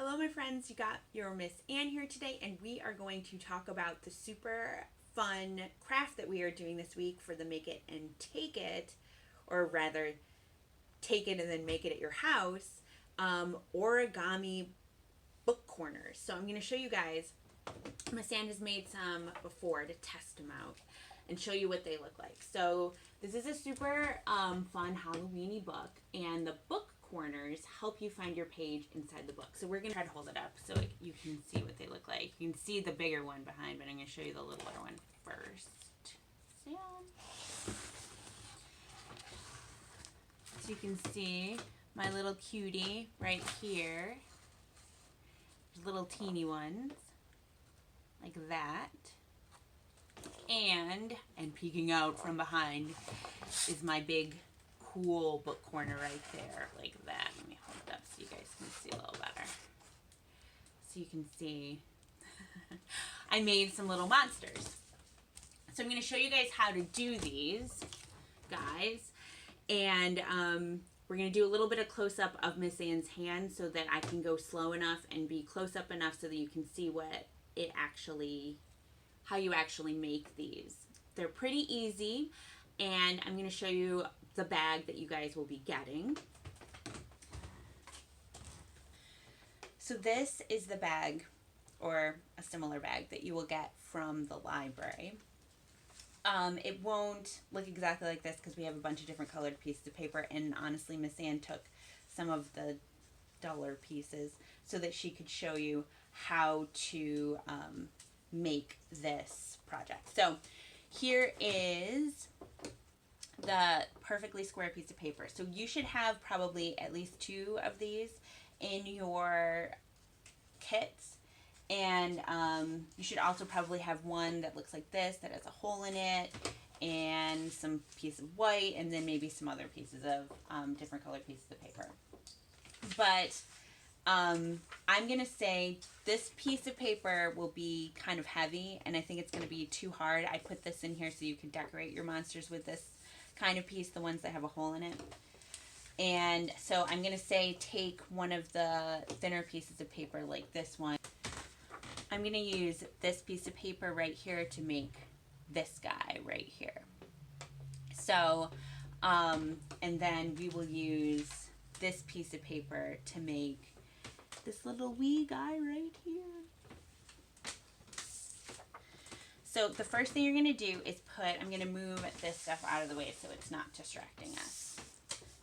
Hello my friends, you got your Miss Ann here today and we are going to talk about the super fun craft that we are doing this week for the Make It and Take It, or rather take it and then make it at your house, Origami Book Corners. So I'm going to show you guys, Miss Ann has made some before to test them out and show you what they look like. So this is a super fun Halloween-y book, and the book corners help you find your page inside the book. So we're going to try to hold it up so you can see what they look like. You can see the bigger one behind, but I'm going to show you the littler one first. So you can see my little cutie right here. There's little teeny ones like that. And peeking out from behind is my big cool book corner right there, like that. Let me hold it up so you guys can see a little better. So you can see I made some little monsters. So I'm going to show you guys how to do these, guys. And we're going to do a little bit of close-up of Miss Ann's hand so that I can go slow enough and be close-up enough so that you can see what it actually, how you actually make these. They're pretty easy, and I'm going to show you the bag that you guys will be getting. So this is the bag, or a similar bag, that you will get from the library. It won't look exactly like this because we have a bunch of different colored pieces of paper, and honestly Miss Ann took some of the duller pieces so that she could show you how to make this project. So here is the perfectly square piece of paper. So you should have probably at least 2 of these in your kits, and you should also probably have one that looks like this that has a hole in it and some piece of white, and then maybe some other pieces of different colored pieces of paper. But I'm gonna say this piece of paper will be kind of heavy, and I think it's gonna be too hard. I put this in here so you can decorate your monsters with this kind of piece, the ones that have a hole in it. And so I'm gonna say take one of the thinner pieces of paper like this one. I'm gonna use this piece of paper right here to make this guy right here. So and then we will use this piece of paper to make this little wee guy right here. So the first thing you're going to do is I'm going to move this stuff out of the way so it's not distracting us.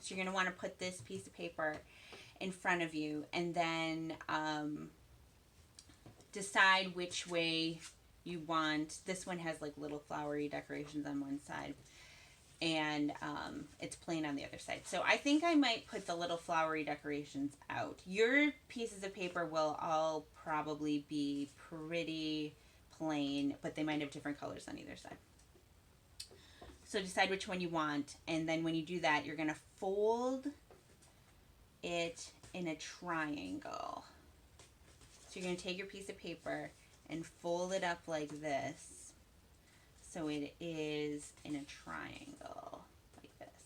So you're going to want to put this piece of paper in front of you, and then decide which way you want. This one has like little flowery decorations on one side, and it's plain on the other side. So I think I might put the little flowery decorations out. Your pieces of paper will all probably be pretty plain, but they might have different colors on either side. So decide which one you want, and then when you do that, you're going to fold it in a triangle. So you're going to take your piece of paper and fold it up like this, so it is in a triangle like this.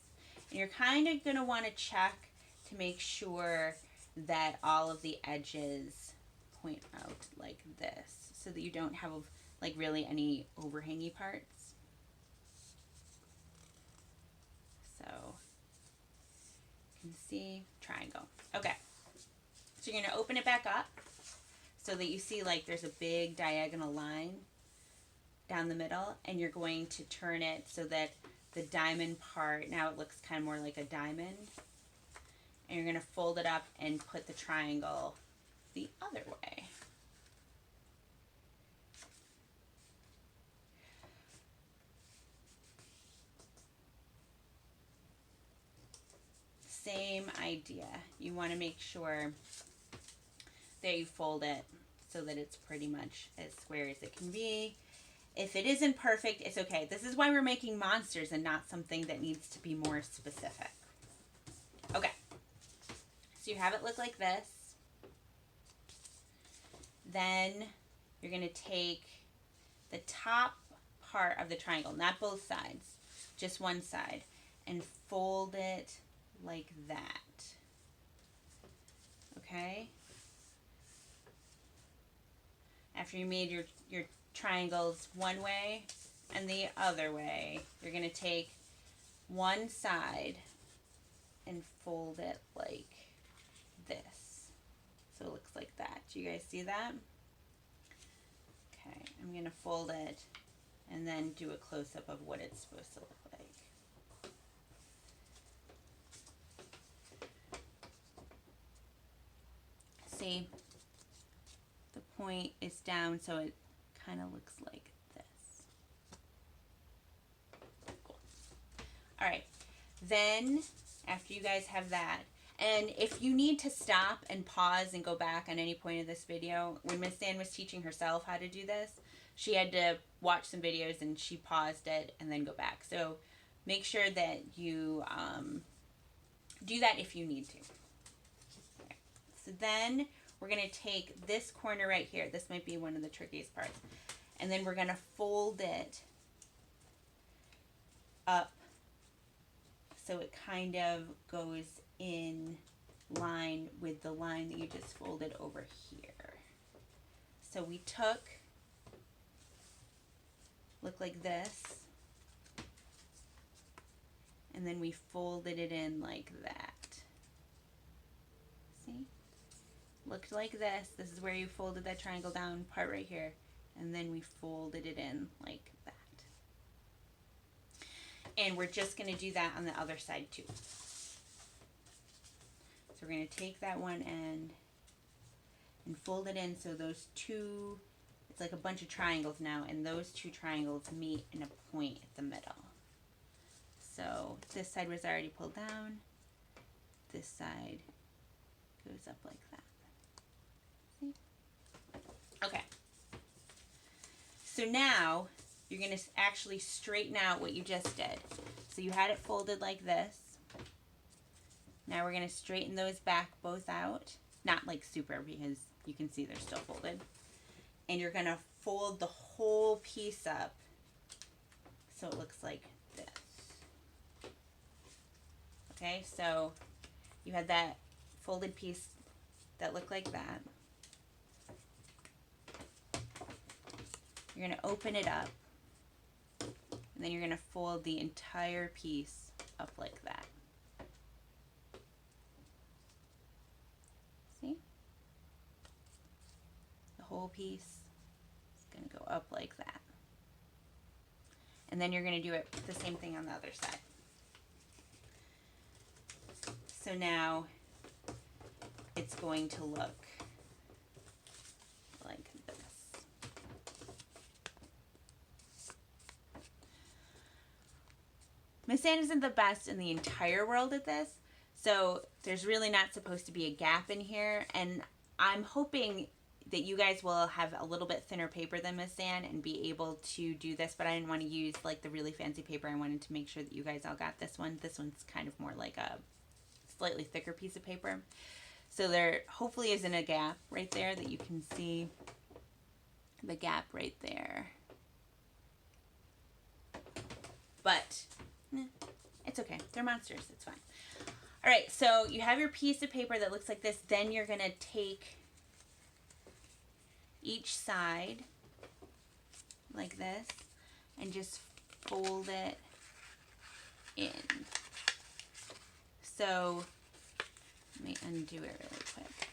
And you're kind of going to want to check to make sure that all of the edges point out like this, so that you don't have like really any overhangy parts. So you can see triangle. Okay, so you're going to open it back up so that you see like there's a big diagonal line down the middle, and you're going to turn it so that the diamond part, now it looks kind of more like a diamond, and you're going to fold it up and put the triangle the other way. Same idea. You want to make sure that you fold it so that it's pretty much as square as it can be. If it isn't perfect, it's okay. This is why we're making monsters and not something that needs to be more specific. Okay, so you have it look like this. Then you're going to take the top part of the triangle, not both sides, just one side, and fold it like that. Okay? after you made your triangles one way and the other way, you're going to take one side and fold it like this. So it looks like that. Do you guys see that? Okay, I'm going to fold it and then do a close-up of what it's supposed to look like. See, the point is down, so it kind of looks like this. Cool. All right, then after you guys have that, and if you need to stop and pause and go back on any point of this video, when Miss Ann was teaching herself how to do this, she had to watch some videos and she paused it and then go back. So make sure that you do that if you need to. Okay. So then we're going to take this corner right here. This might be one of the trickiest parts. And then we're going to fold it up so it kind of goes in line with the line that you just folded over here. So we took, look like this, and then we folded it in like that. See? Looked like this. This is where you folded that triangle down part right here, and then we folded it in like that. And we're just going to do that on the other side too. So we're going to take that one end and fold it in so those two, it's like a bunch of triangles now, and those two triangles meet in a point at the middle. So this side was already pulled down. This side goes up like that. See? Okay. So now you're going to actually straighten out what you just did. So you had it folded like this. Now we're going to straighten those back both out. Not like super, because you can see they're still folded. And you're going to fold the whole piece up so it looks like this. Okay, so you had that folded piece that looked like that. You're going to open it up, and then you're going to fold the entire piece up like that. See? The whole piece is going to go up like that. And then you're going to do it the same thing on the other side. So now it's going to look like this. Miss Ann isn't the best in the entire world at this, so there's really not supposed to be a gap in here, and I'm hoping that you guys will have a little bit thinner paper than Miss Ann and be able to do this, but I didn't want to use like the really fancy paper. I wanted to make sure that you guys all got this one. This one's kind of more like a slightly thicker piece of paper. So there hopefully isn't a gap right there, that you can see the gap right there. But it's okay. They're monsters. It's fine. All right, so you have your piece of paper that looks like this. Then you're going to take each side like this and just fold it in. So let me undo it really quick.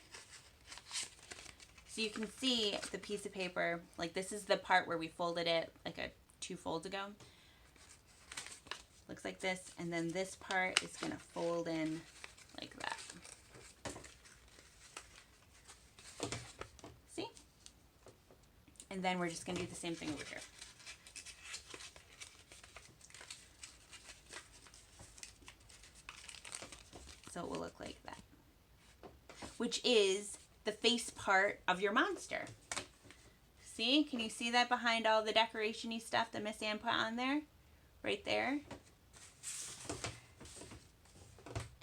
So you can see the piece of paper, like this is the part where we folded it like 2 folds ago. Looks like this, and then this part is going to fold in like that. See? And then we're just going to do the same thing over here. So it will look like that, which is the face part of your monster. See? Can you see that behind all the decoration-y stuff that Miss Ann put on there? Right there.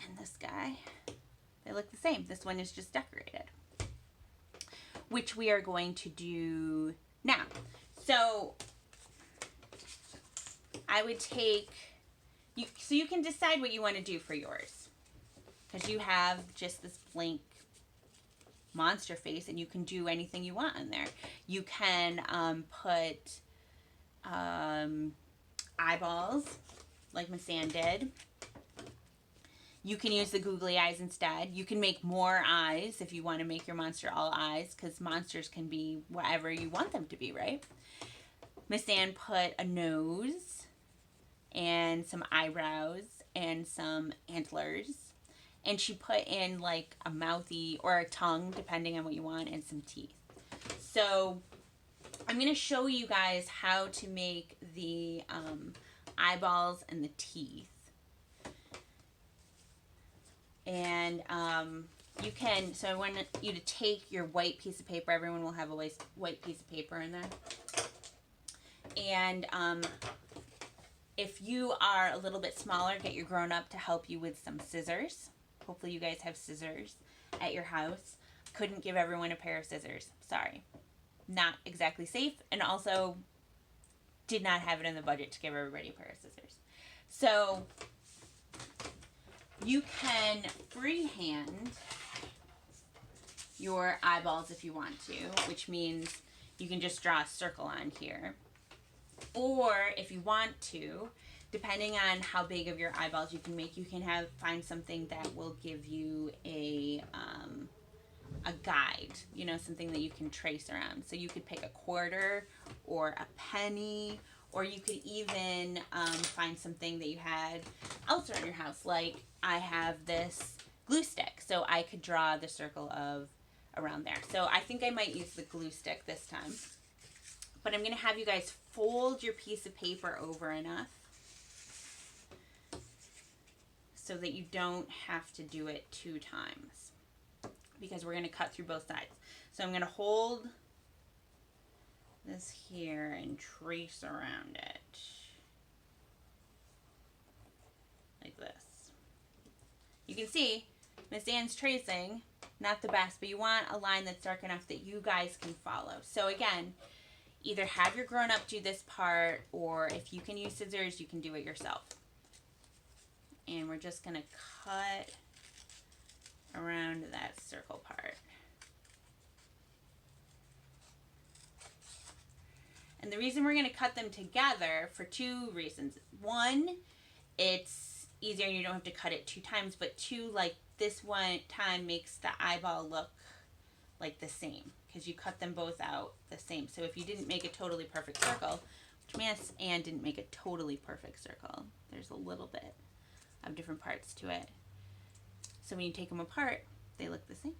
And this guy, they look the same. This one is just decorated, which we are going to do now. So I would take, so you can decide what you want to do for yours, because you have just this blank monster face, and you can do anything you want in there. You can put eyeballs like Miss Ann did. You can use the googly eyes instead. You can make more eyes if you want to make your monster all eyes, because monsters can be whatever you want them to be, right? Miss Ann put a nose and some eyebrows and some antlers. And she put in like a mouthy or a tongue, depending on what you want, and some teeth. So I'm going to show you guys how to make the eyeballs and the teeth. And you can, so I want you to take your white piece of paper. Everyone will have a white piece of paper in there. And if you are a little bit smaller, get your grown-up to help you with some scissors. Hopefully you guys have scissors at your house. Couldn't give everyone a pair of scissors. Sorry. Not exactly safe, and also did not have it in the budget to give everybody a pair of scissors. So you can freehand your eyeballs if you want to, which means you can just draw a circle on here. Or if you want to, depending on how big of your eyeballs you can make, you can find something that will give you a guide, you know, something that you can trace around. So you could pick a quarter or a penny, or you could even find something that you had else around your house. Like I have this glue stick, so I could draw the circle of around there. So I think I might use the glue stick this time. But I'm going to have you guys fold your piece of paper over enough so that you don't have to do it 2 times, because we're going to cut through both sides. So I'm going to hold this here and trace around it like this. You can see Miss Ann's tracing, not the best, but you want a line that's dark enough that you guys can follow. So again, either have your grown-up do this part, or if you can use scissors, you can do it yourself. And we're just going to cut around that circle part. And the reason we're going to cut them together for 2 reasons. 1, it's easier and you don't have to cut it 2 times, but 2, like this one time makes the eyeball look like the same, because you cut them both out the same. So if you didn't make a totally perfect circle, which Miss Ann didn't make a totally perfect circle, there's a little bit of different parts to it. So when you take them apart, they look the same.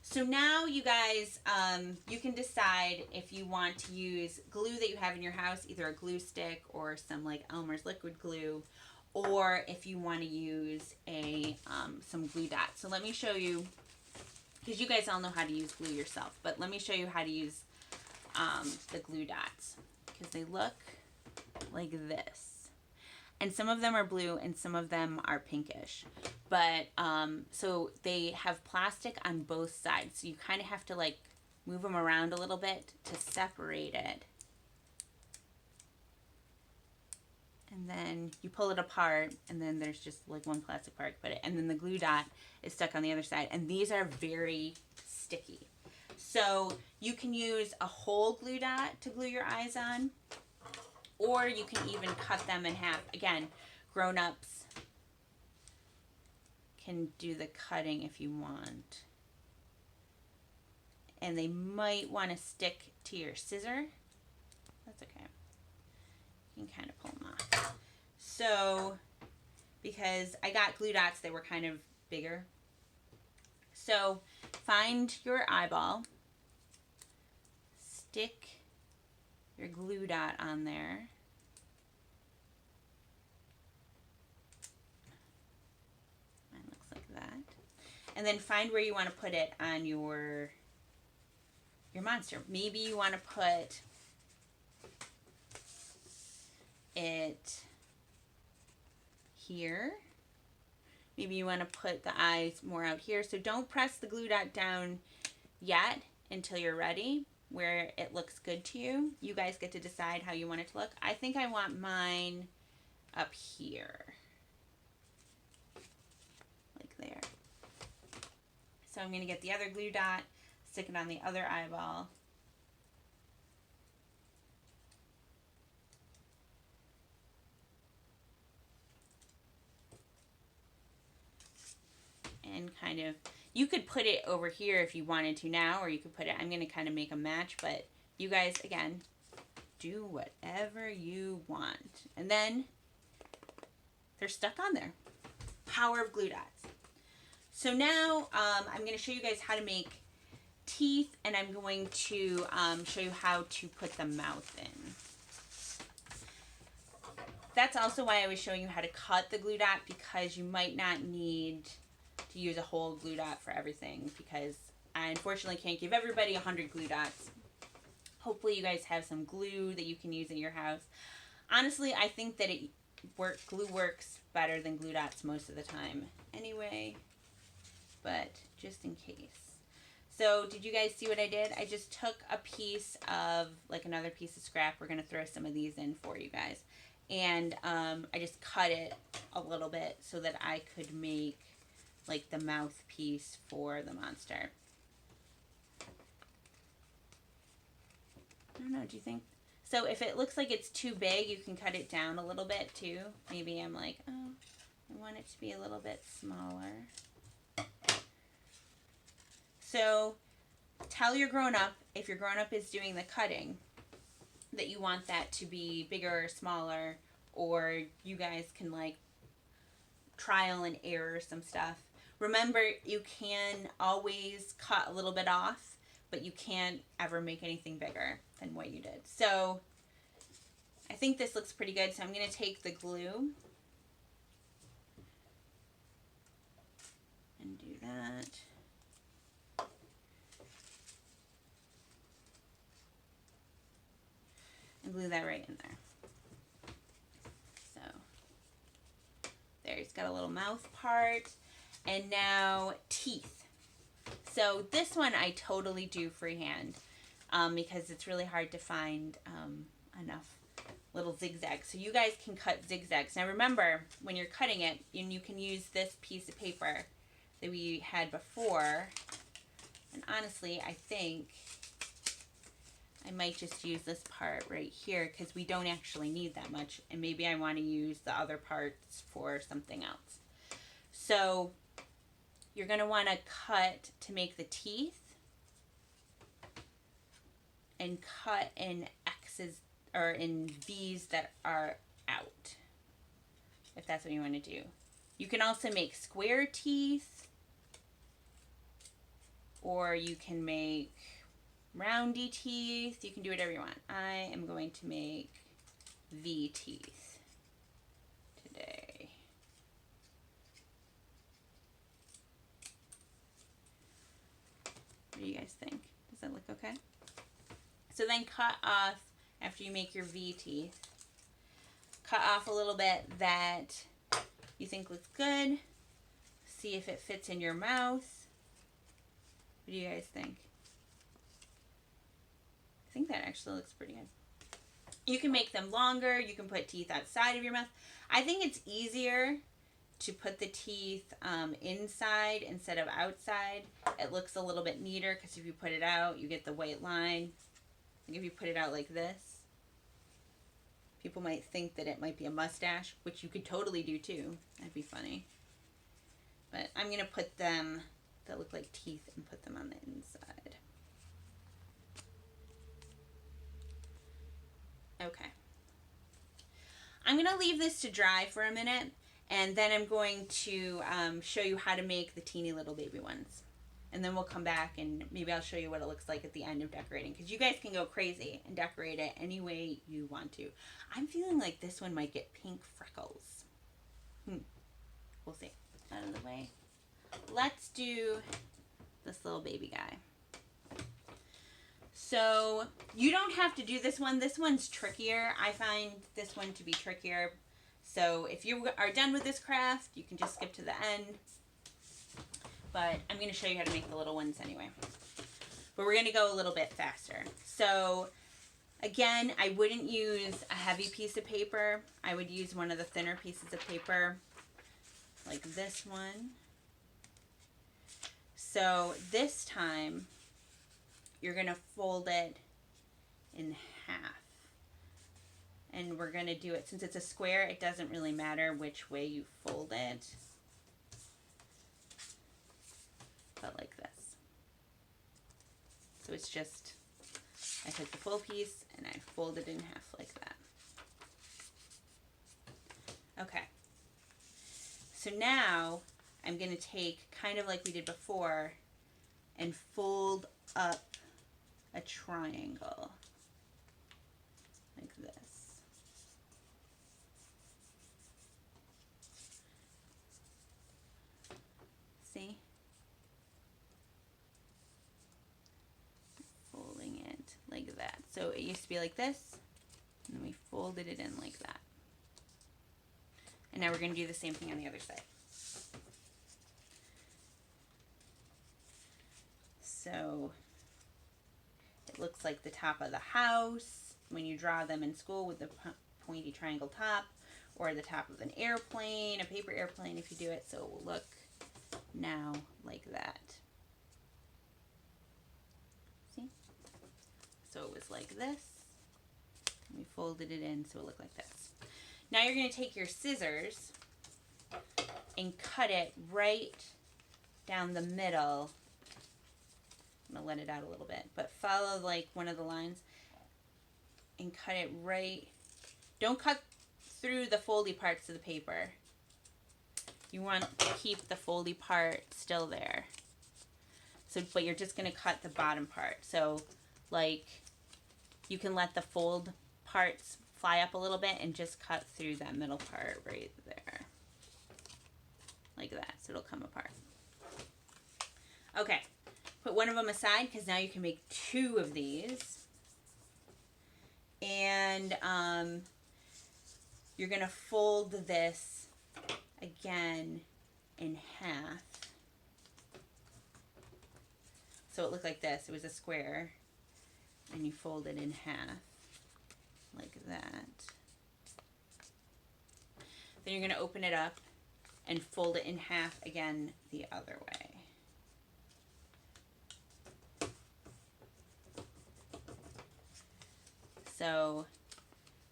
So now you guys, you can decide if you want to use glue that you have in your house, either a glue stick or some like Elmer's liquid glue, or if you want to use some glue dots. So let me show you, because you guys all know how to use glue yourself, but let me show you how to use the glue dots, because they look like this. And some of them are blue and some of them are pinkish. But, so they have plastic on both sides. So you kind of have to like move them around a little bit to separate it. And then you pull it apart, and then there's just like one plastic part, and then the glue dot is stuck on the other side. And these are very sticky. So you can use a whole glue dot to glue your eyes on, or you can even cut them in half. Again, grown-ups can do the cutting if you want. And they might want to stick to your scissor. That's okay. You can kind of pull them off. So, because I got glue dots, they were kind of bigger. So, find your eyeball. Stick your glue dot on there. Mine looks like that. And then find where you want to put it on your monster. Maybe you want to put it here. Maybe you want to put the eyes more out here. So don't press the glue dot down yet until you're ready, where it looks good to you. You guys get to decide how you want it to look. I think I want mine up here, like there. So I'm going to get the other glue dot, stick it on the other eyeball. And kind of, you could put it over here if you wanted to now, or you could put it, I'm going to kind of make a match, but you guys, again, do whatever you want. And then they're stuck on there. Power of glue dots. So now I'm going to show you guys how to make teeth, and I'm going to show you how to put the mouth in. That's also why I was showing you how to cut the glue dot, because you might not need to use a whole glue dot for everything, because I unfortunately can't give everybody 100 glue dots. Hopefully you guys have some glue that you can use in your house. Honestly, I think that glue works better than glue dots most of the time anyway, but just in case. So did you guys see what I did? I just took a piece of, like another piece of scrap. We're going to throw some of these in for you guys. And I just cut it a little bit so that I could make like the mouthpiece for the monster. I don't know, do you think? So if it looks like it's too big, you can cut it down a little bit too. Maybe I'm like, oh, I want it to be a little bit smaller. So tell your grown-up, if your grown-up is doing the cutting, that you want that to be bigger or smaller, or you guys can like trial and error some stuff. Remember, you can always cut a little bit off, but you can't ever make anything bigger than what you did. So I think this looks pretty good. So I'm going to take the glue and do that. And glue that right in there. So there, it's got a little mouth part. And now teeth. So this one I totally do freehand because it's really hard to find enough little zigzags. So you guys can cut zigzags. Now remember, when you're cutting it, and you can use this piece of paper that we had before. And honestly, I think I might just use this part right here because we don't actually need that much. And maybe I want to use the other parts for something else. So you're going to want to cut to make the teeth and cut in X's or in V's that are out, if that's what you want to do. You can also make square teeth, or you can make roundy teeth. You can do whatever you want. I am going to make V teeth today. What do you guys think? Does that look okay? So then cut off, after you make your V teeth, cut off a little bit that you think looks good. See if it fits in your mouth. What do you guys think? I think that actually looks pretty good. You can make them longer. You can put teeth outside of your mouth. I think it's easier to put the teeth inside instead of outside. It looks a little bit neater because if you put it out, you get the white line. Like if you put it out like this, people might think that it might be a mustache, which you could totally do too. That'd be funny. But I'm going to put them that look like teeth and put them on the inside. Okay. I'm going to leave this to dry for a minute, and then I'm going to show you how to make the teeny little baby ones. And then we'll come back and maybe I'll show you what it looks like at the end of decorating, because you guys can go crazy and decorate it any way you want to. I'm feeling like this one might get pink freckles. We'll see. Out of the way. Let's do this little baby guy. So you don't have to do this one. This one's trickier. I find this one to be trickier. So if you are done with this craft, you can just skip to the end. But I'm going to show you how to make the little ones anyway. But we're going to go a little bit faster. So again, I wouldn't use a heavy piece of paper. I would use one of the thinner pieces of paper, like this one. So this time you're going to fold it in half. And we're going to do it, since it's a square, it doesn't really matter which way you fold it. But like this. So it's just, I took the full piece and I folded it in half like that. Okay. So now I'm going to take, kind of like we did before, and fold up a triangle like this. See? Folding it like that. So it used to be like this, and then we folded it in like that. And now we're going to do the same thing on the other side. So it looks like the top of the house when you draw them in school with the pointy triangle top, or the top of an airplane, a paper airplane if you do it. So it will look now like that. See? So it was like this. We folded it in so it looked like this. Now you're going to take your scissors and cut it right down the middle. I'm going to let it out a little bit, but follow like one of the lines and cut it right. Don't cut through the foldy parts of the paper. You want to keep the foldy part still there. So, but you're just going to cut the bottom part. So like you can let the fold parts fly up a little bit and just cut through that middle part right there. Like that, so it'll come apart. Okay, put one of them aside because now you can make two of these. And you're going to fold this again in half. So it looked like this. It was a square. And you fold it in half. Like that. Then you're going to open it up and fold it in half again the other way. So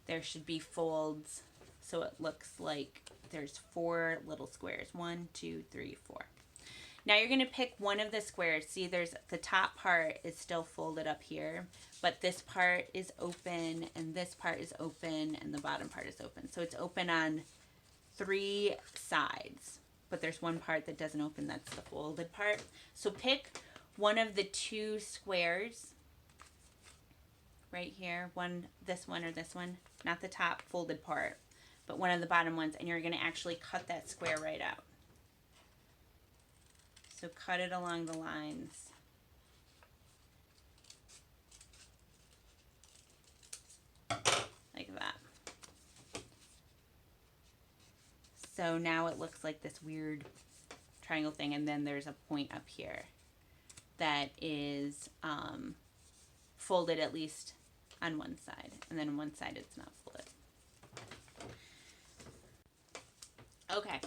there should be folds, so it looks like there's 4 little squares. 1, 2, 3, 4. Now you're going to pick one of the squares. See, there's the top part is still folded up here, but this part is open, and this part is open, and the bottom part is open. So it's open on 3 sides, but there's one part that doesn't open. That's the folded part. So pick one of the 2 squares right here, this one or this one, not the top folded part, but one of the bottom ones, and you're going to actually cut that square right out. So cut it along the lines. Like that. So now it looks like this weird triangle thing, and then there's a point up here that is folded at least on one side, and then on one side it's not folded. Okay,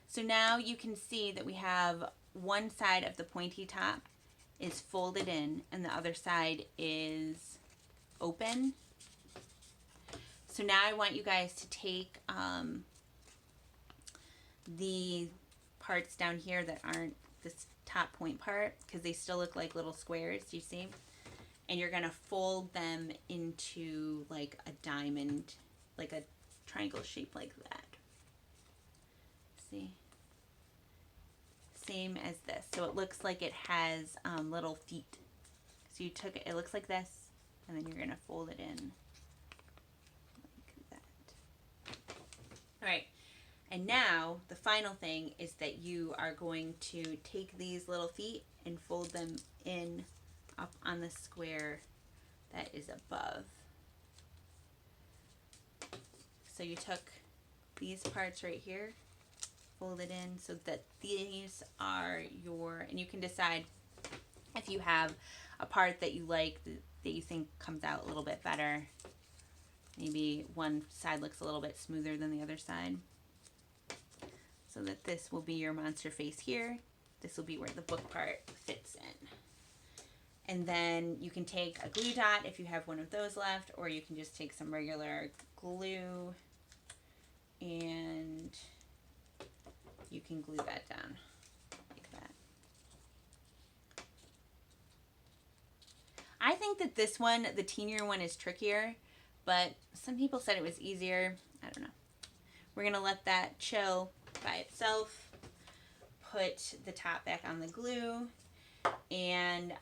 so now you can see that we have one side of the pointy top is folded in and the other side is open. So now I want you guys to take the parts down here that aren't this top point part, because they still look like little squares, you see? And you're going to fold them into like a diamond, like a triangle shape like that. See? Same as this. So it looks like it has little feet. So you took it, it looks like this, and then you're going to fold it in like that. All right. And now the final thing is that you are going to take these little feet and fold them in up on the square that is above. So you took these parts right here, fold it in so that these are your, and you can decide if you have a part that you like, that you think comes out a little bit better. Maybe one side looks a little bit smoother than the other side. So that this will be your monster face here, this will be where the book part fits in. And then you can take a glue dot if you have one of those left, or you can just take some regular glue and you can glue that down like that. I think that this one, the teenier one, is trickier, but some people said it was easier. I don't know. We're going to let that chill by itself. Put the top back on the glue, and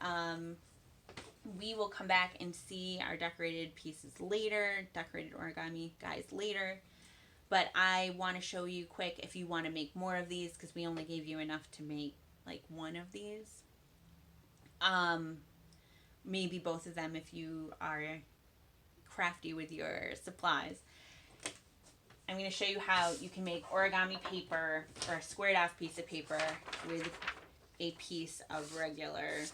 we will come back and see our decorated pieces later, decorated origami guys later. But I want to show you quick if you want to make more of these, because we only gave you enough to make like one of these. Maybe both of them if you are crafty with your supplies. I'm going to show you how you can make origami paper, or a squared off piece of paper, with a piece of regular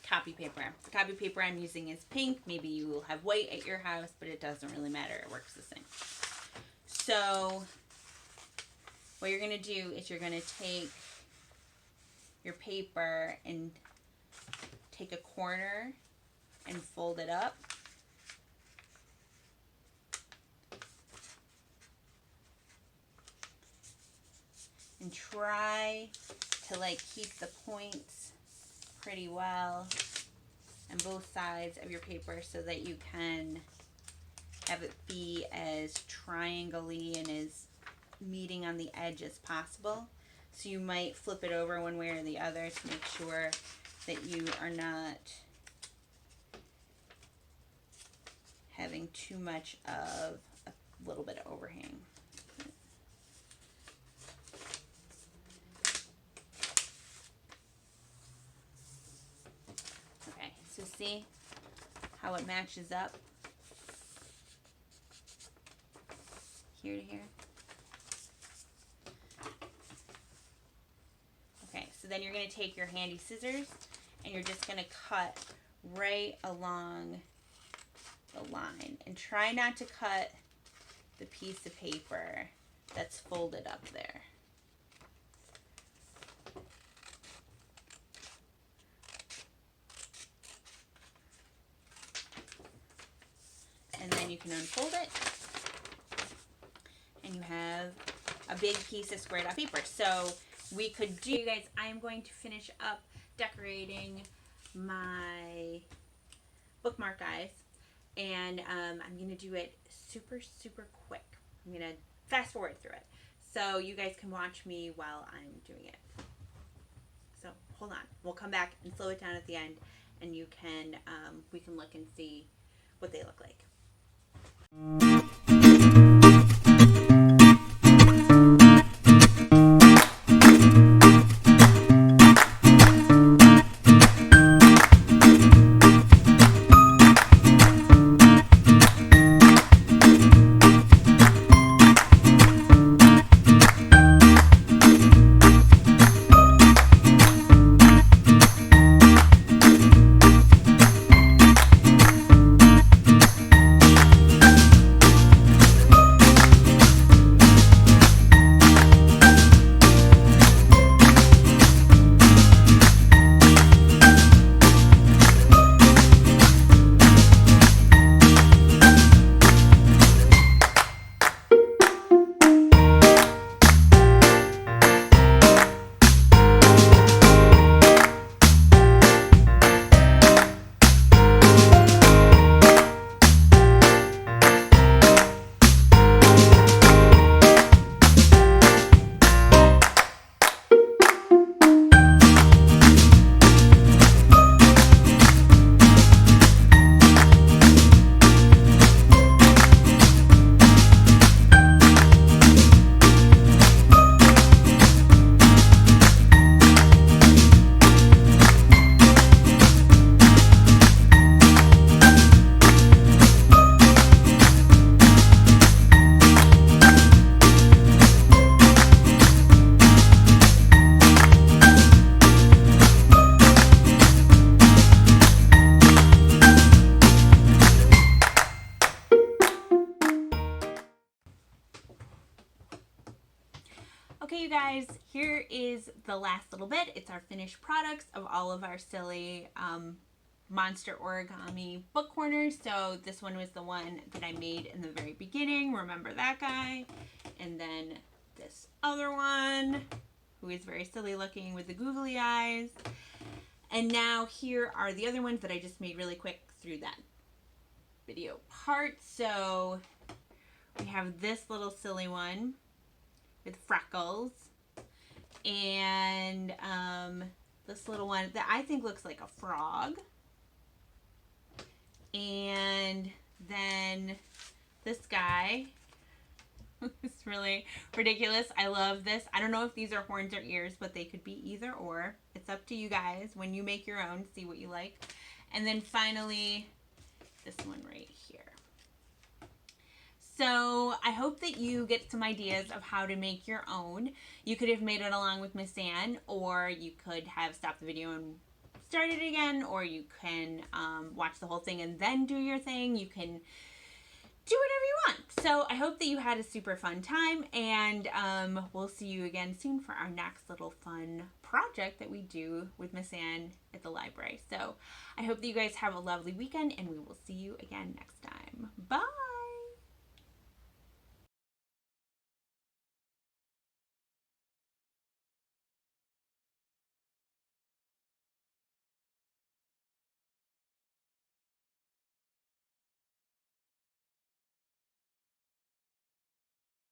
copy paper. The copy paper I'm using is pink. Maybe you will have white at your house, but it doesn't really matter. It works the same. So what you're going to do is you're going to take your paper and take a corner and fold it up. And try to like keep the points pretty well on both sides of your paper so that you can have it be as triangle-y and as meeting on the edge as possible. So you might flip it over one way or the other to make sure that you are not having too much of a little bit of overhang. Okay, so see how it matches up here to here? Okay, so then you're going to take your handy scissors and you're just going to cut right along the line. And try not to cut the piece of paper that's folded up there. And then you can unfold it. And you have a big piece of squared off paper. So we could do, you guys, I'm going to finish up decorating my bookmark guys, and I'm going to do it super quick. I'm going to fast forward through it so you guys can watch me while I'm doing it. So hold on, we'll come back and slow it down at the end, and you can we can look and see what they look like. guys, here is the last little bit. It's our finished products of all of our silly monster origami book corners. So this one was the one that I made in the very beginning. Remember that guy? And then this other one, who is very silly looking with the googly eyes. And now here are the other ones that I just made really quick through that video part. So we have this little silly one with freckles, and this little one that I think looks like a frog, and then this guy. It's really ridiculous. I love this. I don't know if these are horns or ears, but they could be either or. It's up to you guys when you make your own. See what you like. And then finally, this one right here. So I hope that you get some ideas of how to make your own. You could have made it along with Miss Anne, or you could have stopped the video and started it again, or you can watch the whole thing and then do your thing. You can do whatever you want. So I hope that you had a super fun time, and we'll see you again soon for our next little fun project that we do with Miss Anne at the library. So I hope that you guys have a lovely weekend, and we will see you again next time. Bye!